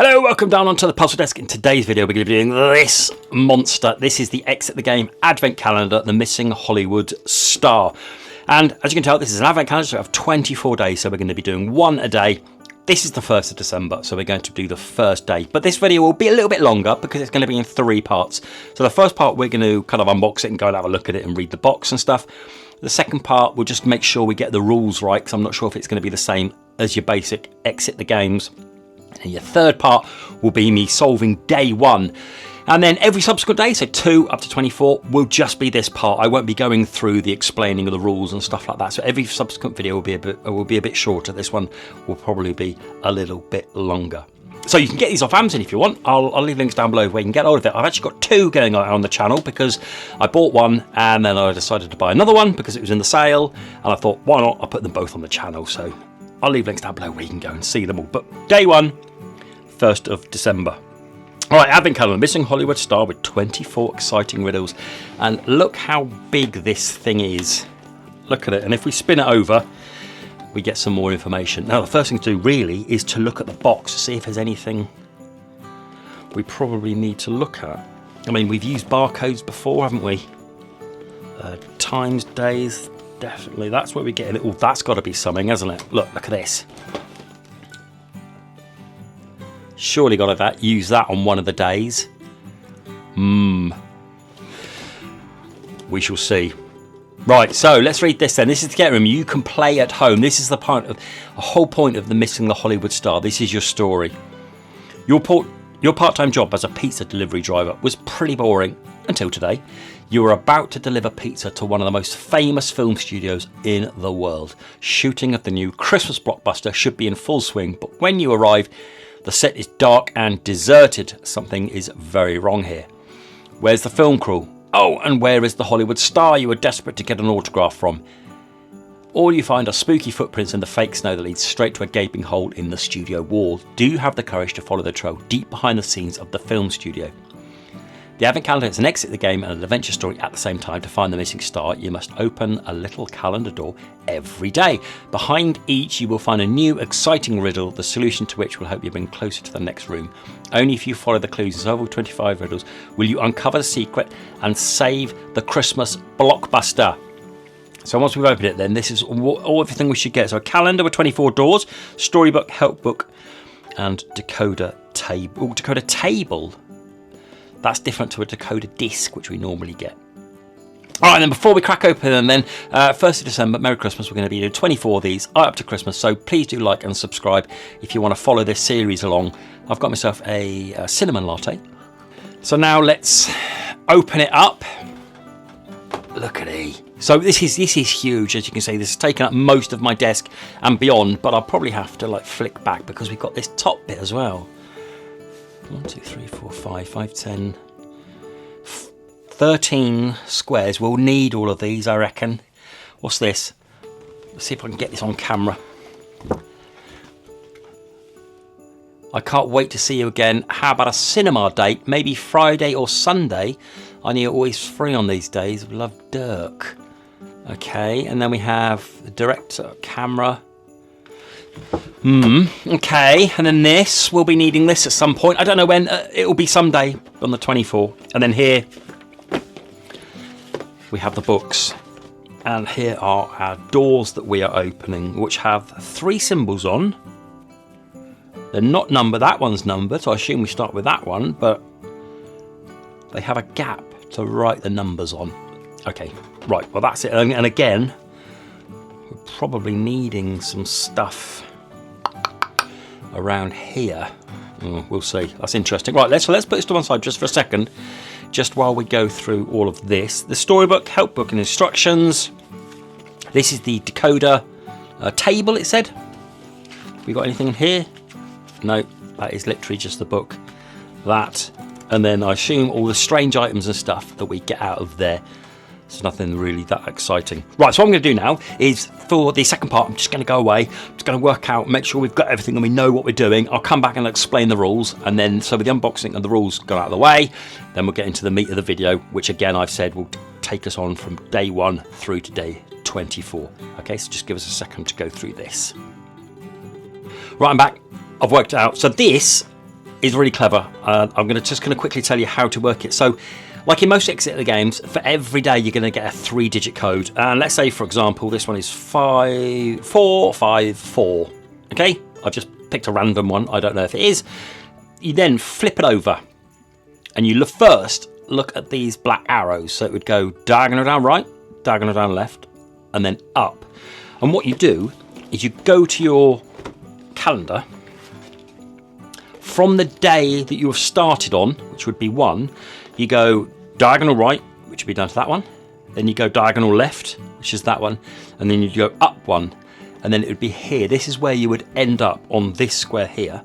Hello, welcome down onto the puzzle desk. In today's video we're going to be doing this monster. This is the Exit the Game advent calendar, the missing Hollywood star. And as you can tell, this is an advent calendar, so we have 24 days, so we're going to be doing one a day. This is the 1st of December, so we're going to do the first day. But this video will be a little bit longer because it's going to be in 3 parts. So the first part we're going to kind of unbox it and go and have a look at it and read the box and stuff. The second part we'll just make sure we get the rules right, because I'm not sure if it's going to be the same as your basic Exit the Games. And your third part will be me solving day 1. And then every subsequent day, so 2 up to 24, will just be this part. I won't be going through the explaining of the rules and stuff like that. So every subsequent video will be a bit shorter. This one will probably be a little bit longer. So you can get these off Amazon if you want. I'll leave links down below where you can get hold of it. I've actually got 2 going on the channel because I bought one and then I decided to buy another one because it was in the sale. And I thought, why not? I'll put them both on the channel. So I'll leave links down below where you can go and see them all. But day 1, 1st of December. All right, advent calendar, missing Hollywood star with 24 exciting riddles. And look how big this thing is. Look at it. And if we spin it over, we get some more information. Now, the first thing to do really is to look at the box to see if there's anything we probably need to look at. I mean, we've used barcodes before, haven't we? Times, days, definitely. That's where we get it. Oh, that's got to be something, hasn't it? Look at this. Surely got to use that on one of the days. We shall see. Right, so let's read this then. This is the get room. You can play at home. This is the whole point of the missing the Hollywood star. This is your story. Your part-time job as a pizza delivery driver was pretty boring until today. You were about to deliver pizza to one of the most famous film studios in the world. Shooting of the new Christmas blockbuster should be in full swing, but when you arrive, the set is dark and deserted. Something is very wrong here. Where's the film crew? Oh, and where is the Hollywood star you were desperate to get an autograph from? All you find are spooky footprints in the fake snow that leads straight to a gaping hole in the studio wall. Do you have the courage to follow the trail deep behind the scenes of the film studio? The advent calendar is an Exit the Game and an adventure story at the same time. To find the missing star, you must open a little calendar door every day. Behind each, you will find a new, exciting riddle, the solution to which will help you bring closer to the next room. Only if you follow the clues in several 25 riddles will you uncover the secret and save the Christmas blockbuster. So once we've opened it, then this is everything we should get. So a calendar with 24 doors, storybook, help book, and decoder table. Oh, decoder table. That's different to a decoder disc, which we normally get. All right, and then before we crack open, and then 1st of December, Merry Christmas, we're going to be doing 24 of these right up to Christmas. So please do like and subscribe if you want to follow this series along. I've got myself a cinnamon latte. So now let's open it up. Look at it. So this is huge, as you can see. This has taken up most of my desk and beyond, but I'll probably have to flick back because we've got this top bit as well. 1, 2, 3, 4, 5, 5, 10, 13 squares. We'll need all of these, I reckon. What's this? Let's see if I can get this on camera. I can't wait to see you again. How about a cinema date? Maybe Friday or Sunday. I know you're always free on these days. Love, Dirk. Okay, and then we have the director, camera. Okay, and then this, we'll be needing this at some point. I don't know when, it will be someday on the 24th. And then here, we have the books. And here are our doors that we are opening, which have 3 symbols on. They're not numbered, that one's numbered, so I assume we start with that one, but they have a gap to write the numbers on. Okay, right, well that's it. And again, we're probably needing some stuff around here. We'll see. That's interesting. Right, let's put this to one side just for a second, just while we go through all of this. The storybook, help book, and instructions. This is the decoder table, it said. We got anything in here? No, that is literally just the book. That, and then I assume all the strange items and stuff that we get out of there. It's nothing really that exciting. Right, so what I'm going to do now is, for the second part, I'm just going to go away. I'm just going to work out, make sure we've got everything and we know what we're doing. I'll come back and explain the rules. And then, so with the unboxing and the rules go out of the way, then we'll get into the meat of the video, which again, I've said will take us on from day 1 through to day 24. Okay, so just give us a second to go through this. Right, I'm back. I've worked it out. So this is really clever. I'm just going to quickly tell you how to work it. So, like in most Exit the games, for every day you're going to get a 3-digit code. And let's say, for example, this one is 5454. Okay, I've just picked a random one. I don't know if it is. You then flip it over, and you first look at these black arrows. So it would go diagonal down right, diagonal down left, and then up. And what you do is you go to your calendar from the day that you have started on, which would be 1. You go diagonal right, which would be down to that one. Then you go diagonal left, which is that one. And then you go up 1. And then it would be here. This is where you would end up on this square here.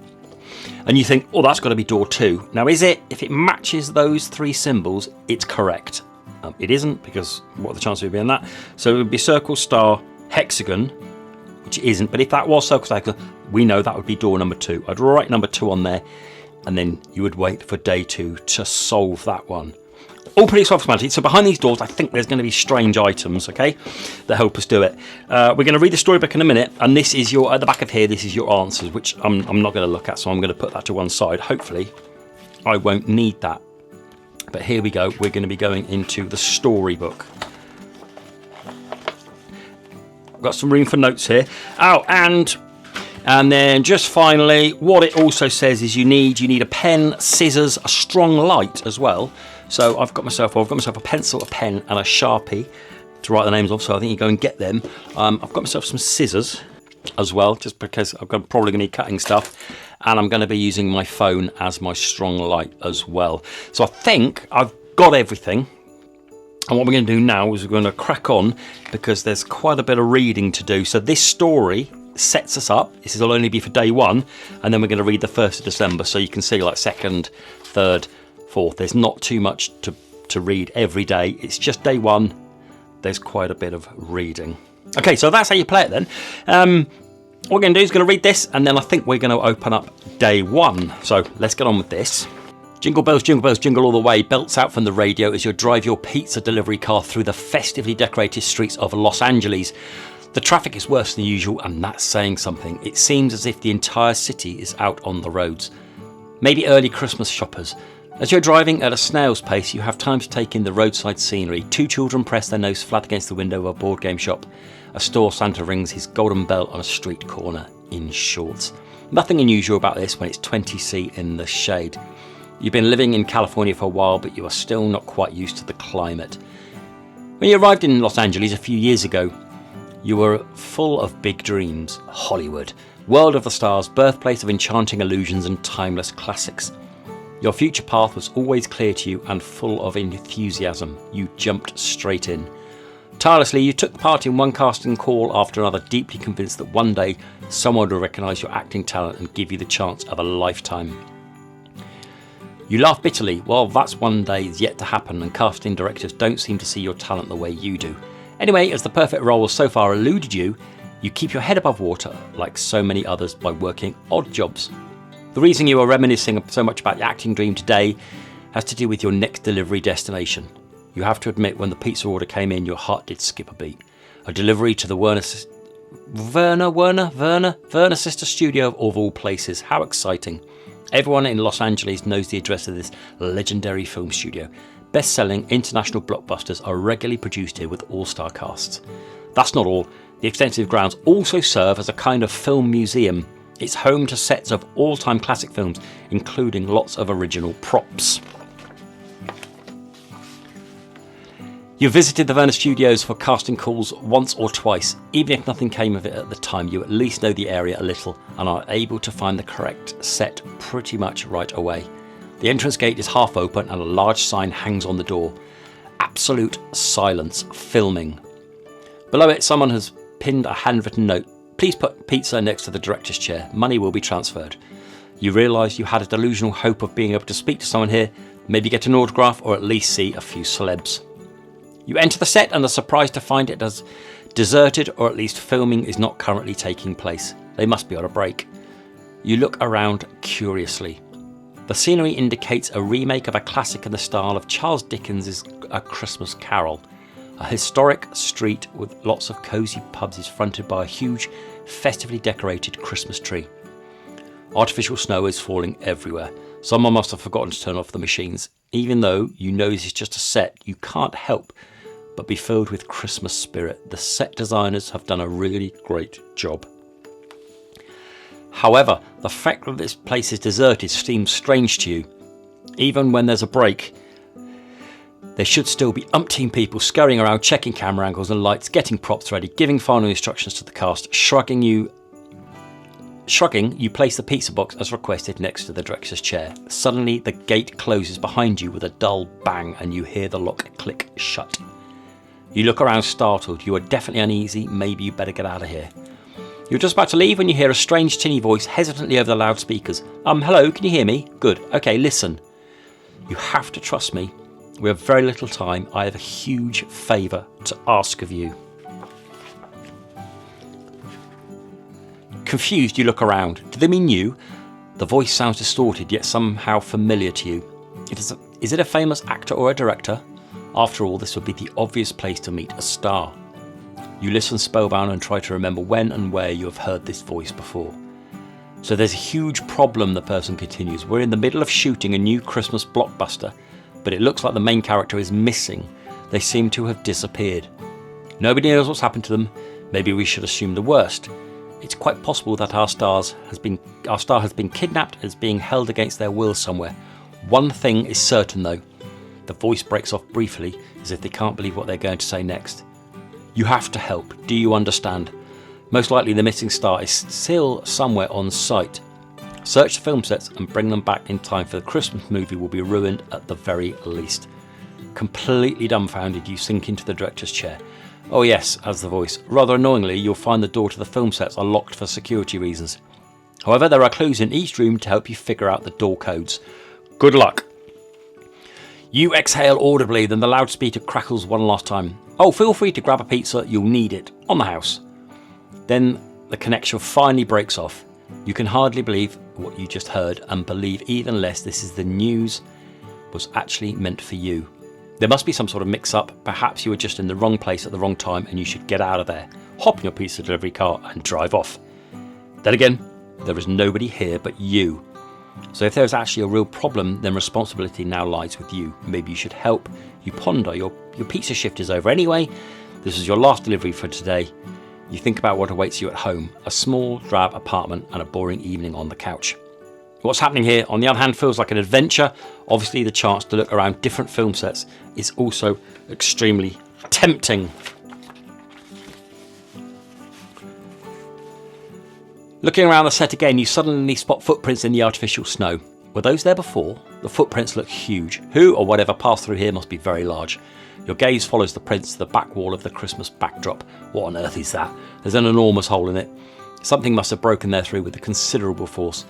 And you think, oh, that's got to be door 2. Now, is it? If it matches those 3 symbols, it's correct. It isn't, because what are the chances of it being that? So it would be circle, star, hexagon, which isn't. But if that was circle, star, we know that would be door number 2. I'd write number 2 on there, and then you would wait for day 2 to solve that one. All pretty self-explanatory. So behind these doors, I think there's going to be strange items, okay, that help us do it. We're going to read the storybook in a minute, and this is your, at the back of here, this is your answers, which I'm not going to look at, so I'm going to put that to one side. Hopefully, I won't need that. But here we go. We're going to be going into the storybook. I've got some room for notes here. Oh, and then just finally, what it also says is you need a pen, scissors, a strong light as well. So I've got myself a pencil, a pen, and a Sharpie to write the names of. So I think you go and get them. I've got myself some scissors as well, just because I'm probably going to be cutting stuff, and I'm going to be using my phone as my strong light as well. So I think I've got everything. And what we're going to do now is we're going to crack on, because there's quite a bit of reading to do. So this story sets us up. This will only be for day 1, and then we're going to read the 1st of December. So you can see like 2nd, 3rd, 4th. There's not too much to read every day. It's just day 1. There's quite a bit of reading. Okay, so that's how you play it then. What we're going to do is going to read this, and then I think we're going to open up day 1. So let's get on with this. Jingle bells, jingle all the way. Belts out from the radio as you drive your pizza delivery car through the festively decorated streets of Los Angeles. The traffic is worse than usual, and that's saying something. It seems as if the entire city is out on the roads. Maybe early Christmas shoppers. As you're driving at a snail's pace, you have time to take in the roadside scenery. 2 children press their nose flat against the window of a board game shop. A store Santa rings his golden bell on a street corner in shorts. Nothing unusual about this when it's 20°C in the shade. You've been living in California for a while, but you are still not quite used to the climate. When you arrived in Los Angeles a few years ago, you were full of big dreams. Hollywood, world of the stars, birthplace of enchanting illusions and timeless classics. Your future path was always clear to you and full of enthusiasm. You jumped straight in. Tirelessly, you took part in one casting call after another, deeply convinced that one day someone would recognise your acting talent and give you the chance of a lifetime. You laugh bitterly. Well, that's one day is yet to happen, and casting directors don't seem to see your talent the way you do. Anyway, as the perfect role has so far eluded you, you keep your head above water like so many others by working odd jobs. The reason you are reminiscing so much about your acting dream today has to do with your next delivery destination. You have to admit, when the pizza order came in, your heart did skip a beat. A delivery to the Werner Sister Studio of all places. How exciting. Everyone in Los Angeles knows the address of this legendary film studio. Best-selling international blockbusters are regularly produced here with all-star casts. That's not all. The extensive grounds also serve as a kind of film museum. It's home to sets of all-time classic films, including lots of original props. You visited the Werner Studios for casting calls once or twice. Even if nothing came of it at the time, you at least know the area a little and are able to find the correct set pretty much right away. The entrance gate is half open and a large sign hangs on the door. Absolute silence, filming. Below it, someone has pinned a handwritten note. Please put pizza next to the director's chair. Money will be transferred. You realise you had a delusional hope of being able to speak to someone here, maybe get an autograph, or at least see a few celebs. You enter the set and are surprised to find it as deserted, or at least filming is not currently taking place. They must be on a break. You look around curiously. The scenery indicates a remake of a classic in the style of Charles Dickens' A Christmas Carol. A historic street with lots of cosy pubs is fronted by a huge, festively decorated Christmas tree. Artificial snow is falling everywhere. Someone must have forgotten to turn off the machines. Even though you know this is just a set, you can't help but be filled with Christmas spirit. The set designers have done a really great job. However, the fact that this place is deserted seems strange to you. Even when there's a break, there should still be umpteen people scurrying around, checking camera angles and lights, getting props ready, giving final instructions to the cast. Shrugging, you place the pizza box as requested next to the director's chair. Suddenly, the gate closes behind you with a dull bang and you hear the lock click shut. You look around startled. You are definitely uneasy. Maybe you better get out of here. You're just about to leave when you hear a strange tinny voice hesitantly over the loudspeakers. Hello, can you hear me? Good. Okay, listen. You have to trust me. We have very little time. I have a huge favour to ask of you. Confused, you look around. Do they mean you? The voice sounds distorted, yet somehow familiar to you. Is it a famous actor or a director? After all, this would be the obvious place to meet a star. You listen spellbound and try to remember when and where you have heard this voice before. So there's a huge problem, the person continues. We're in the middle of shooting a new Christmas blockbuster, but it looks like the main character is missing. They seem to have disappeared. Nobody knows what's happened to them. Maybe we should assume the worst. It's quite possible that our star has been kidnapped and is being held against their will somewhere. One thing is certain though. The voice breaks off briefly, as if they can't believe what they're going to say next. You have to help. Do you understand? Most likely the missing star is still somewhere on site. Search the film sets and bring them back in time, for the Christmas movie will be ruined at the very least. Completely dumbfounded, you sink into the director's chair. Oh yes, adds the voice. Rather annoyingly, you'll find the door to the film sets are locked for security reasons. However, there are clues in each room to help you figure out the door codes. Good luck. You exhale audibly, then the loudspeaker crackles one last time. Oh, feel free to grab a pizza, you'll need it. On the house. Then the connection finally breaks off. You can hardly believe what you just heard, and believe even less this is the news was actually meant for you. There must be some sort of mix-up. Perhaps you were just in the wrong place at the wrong time and you should get out of there, hop in your pizza delivery car and drive off. Then again, there is nobody here but you. So if there's actually a real problem, then responsibility now lies with you. Maybe you should help. You ponder. Your pizza shift is over anyway. This is your last delivery for today. You think about what awaits you at home. A small, drab apartment and a boring evening on the couch. What's happening here, on the other hand, feels like an adventure. Obviously, the chance to look around different film sets is also extremely tempting. Looking around the set again, you suddenly spot footprints in the artificial snow. Were those there before? The footprints look huge. Who or whatever passed through here must be very large. Your gaze follows the prints to the back wall of the Christmas backdrop. What on earth is that? There's an enormous hole in it. Something must have broken there through with a considerable force.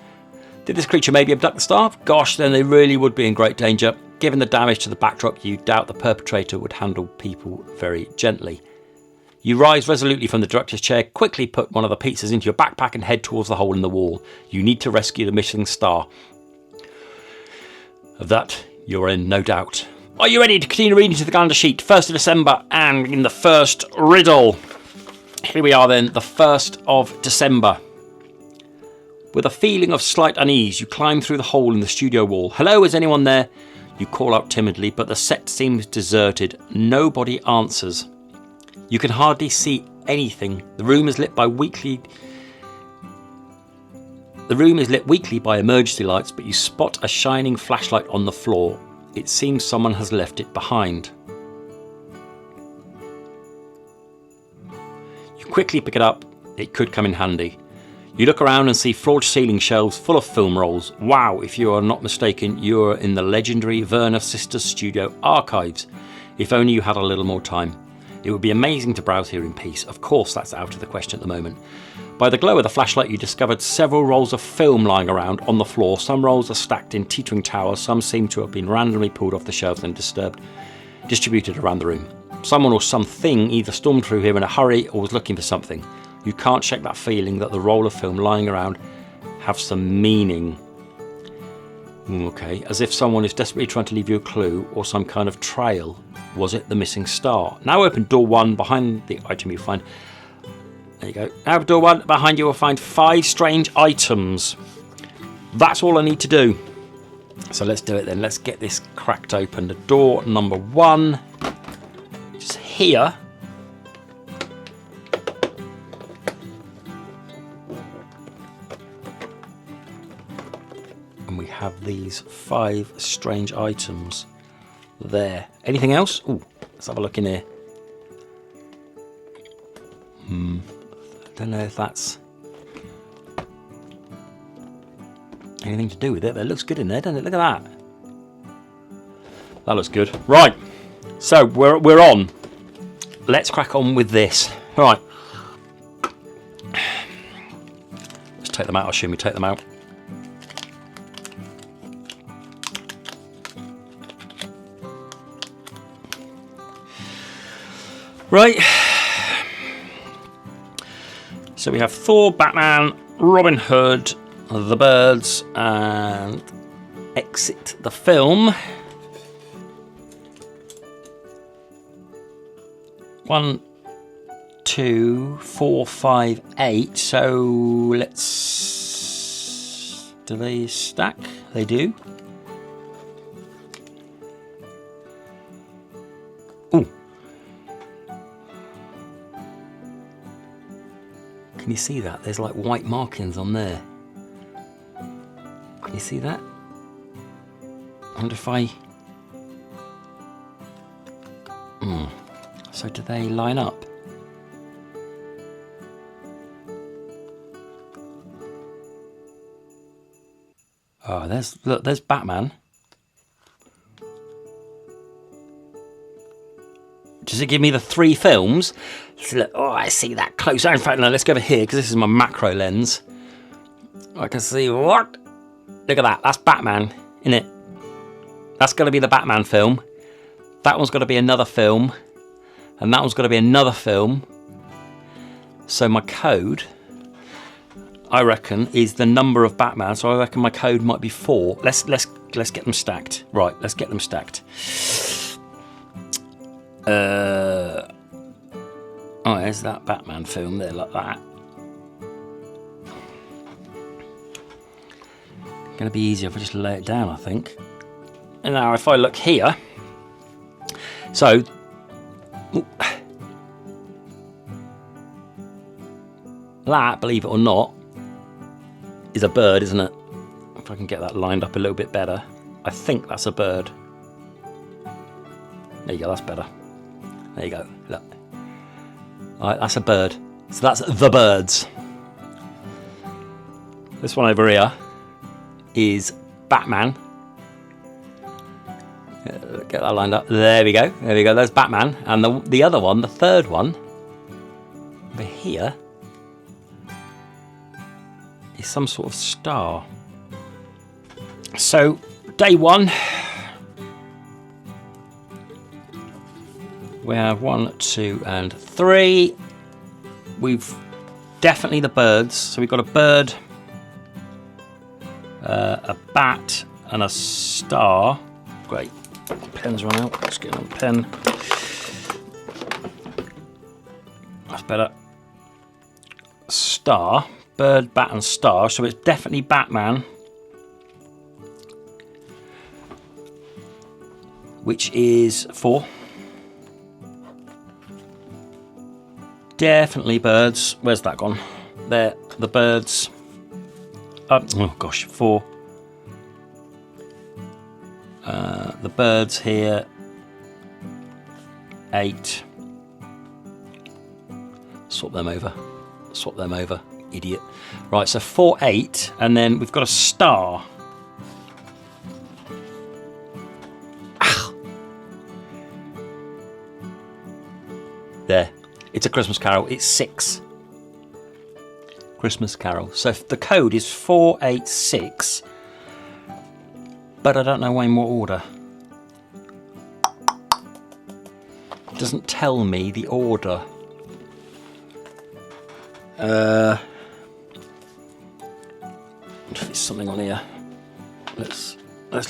Did this creature maybe abduct the star? Gosh, then they really would be in great danger. Given the damage to the backdrop, you doubt the perpetrator would handle people very gently. You rise resolutely from the director's chair, quickly put one of the pizzas into your backpack and head towards the hole in the wall. You need to rescue the missing star. Of that, you're in no doubt. Are you ready to continue reading to the calendar sheet? 1st of December, and in the first riddle. Here we are then, the 1st of December. With a feeling of slight unease, you climb through the hole in the studio wall. Hello, is anyone there? You call out timidly, but the set seems deserted. Nobody answers. You can hardly see anything. The room is lit weekly by emergency lights, but you spot a shining flashlight on the floor. It seems someone has left it behind. You quickly pick it up. It could come in handy. You look around and see floor-to-ceiling shelves full of film rolls. Wow, if you are not mistaken, you are in the legendary Werner Sisters Studio archives. If only you had a little more time. It would be amazing to browse here in peace. Of course, that's out of the question at the moment. By the glow of the flashlight, you discovered several rolls of film lying around on the floor. Some rolls are stacked in teetering towers. Some seem to have been randomly pulled off the shelves and distributed around the room. Someone or something either stormed through here in a hurry or was looking for something. You can't shake that feeling that the roll of film lying around have some meaning. Okay, as if someone is desperately trying to leave you a clue or some kind of trail. Was it the missing star? Now open door 1. Behind the item you find... There you go. Now door 1. Behind you will find 5 strange items. That's all I need to do. So let's do it then. Let's get this cracked open. The door number 1, just here. And we have these 5 strange items there. Anything else? Oh, let's have a look in here. I don't know if that's anything to do with it, but it looks good in there, doesn't it? Look at that. That looks good. Right, so we're on. Let's crack on with this. All right. Let's take them out. I'll assume we take them out. Right. So we have Thor, Batman, Robin Hood, the Birds, and Exit the Film. 1, 2, 4, 5, 8. So let's... Do they stack? They do. Ooh. Can you see that? There's like white markings on there. Can you see that? I wonder if I... So do they line up? Oh, there's Batman. Does it give me the 3 films? Oh, I see that close. In fact, no, let's go over here because this is my macro lens. I can see what? Look at that. That's Batman, isn't it? That's going to be the Batman film. That one's got to be another film. And that one's got to be another film. So my code, I reckon, is the number of Batman. So I reckon my code might be 4. Let's get them stacked. Right, let's get them stacked. Oh, there's that Batman film there, like that. Going to be easier if I just lay it down, I think. And now if I look here, so that, believe it or not, is a bird, isn't it? If I can get that lined up a little bit better, I think that's a bird. There you go, that's better. There you go, look. All right, that's a bird. So that's the Birds. This one over here is Batman. Get that lined up. There we go. There we go. There's Batman. And the other one, the third one, over here, is some sort of star. So, day 1, we have 1, 2, and 3. We've definitely the birds. So we've got a bird, a bat, and a star. Great. Pen's run out. Let's get on a pen. That's better. Star. Bird, bat, and star. So it's definitely Batman. Which is 4. Definitely birds. Where's that gone? There. The birds. Oh gosh, 4. The birds here. 8. Swap them over. Swap them over. Idiot. Right, so 4, 8, and then we've got a star. Ah. There. It's a Christmas Carol. It's 6. Christmas Carol. So the code is 486, but I don't know in what order. It doesn't tell me the order. If there's something on here, let's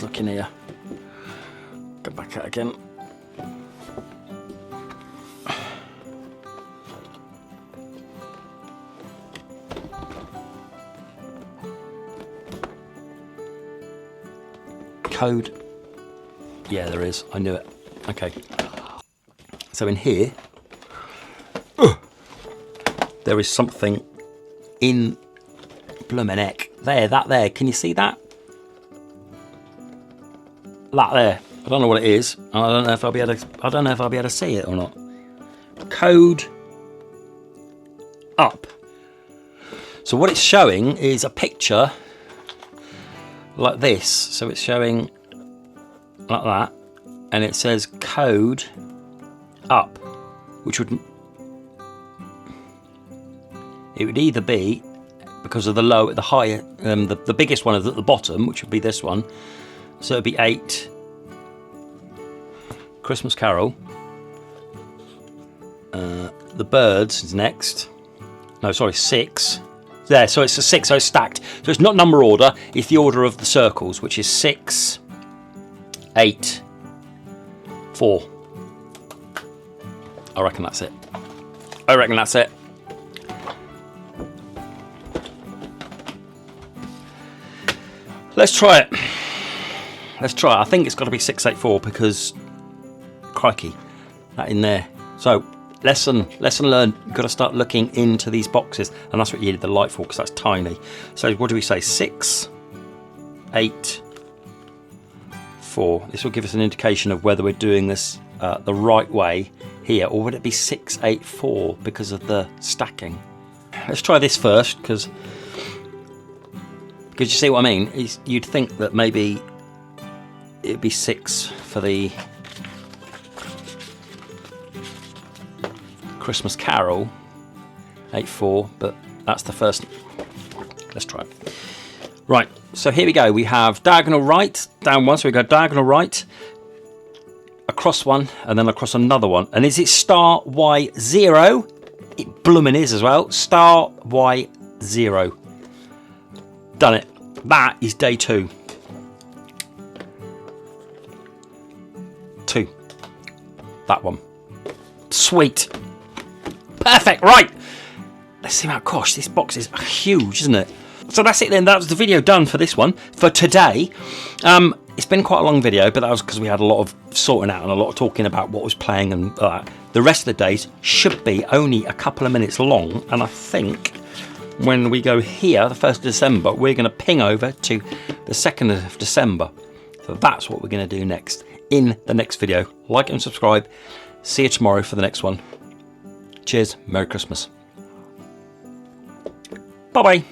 look in here. Go back out again. code? Yeah, there is. I knew it. Okay. So in here, there is something in bloomin' heck. There, that there. Can you see that? That there. I don't know what it is. I don't know if I'll be able to see it or not. Code up. So what it's showing is a picture like this. So it's showing like that, and it says code up, which would either be because of the higher, the biggest one is at the bottom, which would be this one. So it'd be 8 Christmas Carol. The birds is next. No, sorry, 6. There, so it's a 6, so it's stacked. So it's not number order, it's the order of the circles, which is 6, 8, 4. I reckon that's it. Let's try it. I think it's got to be 684 because, crikey, that in there. So, lesson learned. You've got to start looking into these boxes, and that's what you need the light for, because that's tiny. So what do we say? 6, 8, 4. This will give us an indication of whether we're doing this the right way here, or would it be 6, 8, 4 because of the stacking? Let's try this first, because you see what I mean. You'd think that maybe it'd be 6 for the Christmas Carol, 8-4, but that's the first. Let's try it. Right, so here we go. We have diagonal right, down one, so we go diagonal right, across one, and then across another one. And is it star Y0? It bloomin' is as well. Star Y0. Done it. That is day 2. 2. That one. Sweet. Perfect. Right. Let's see how, gosh, this box is huge, isn't it? So that's it then. That was the video done for this one, for today. It's been quite a long video, but that was because we had a lot of sorting out and a lot of talking about what was playing and that. The rest of the days should be only a couple of minutes long, and I think when we go here, the 1st of December, we're going to ping over to the 2nd of December. So that's what we're going to do next in the next video. Like and subscribe. See you tomorrow for the next one. Cheers. Merry Christmas. Bye-bye.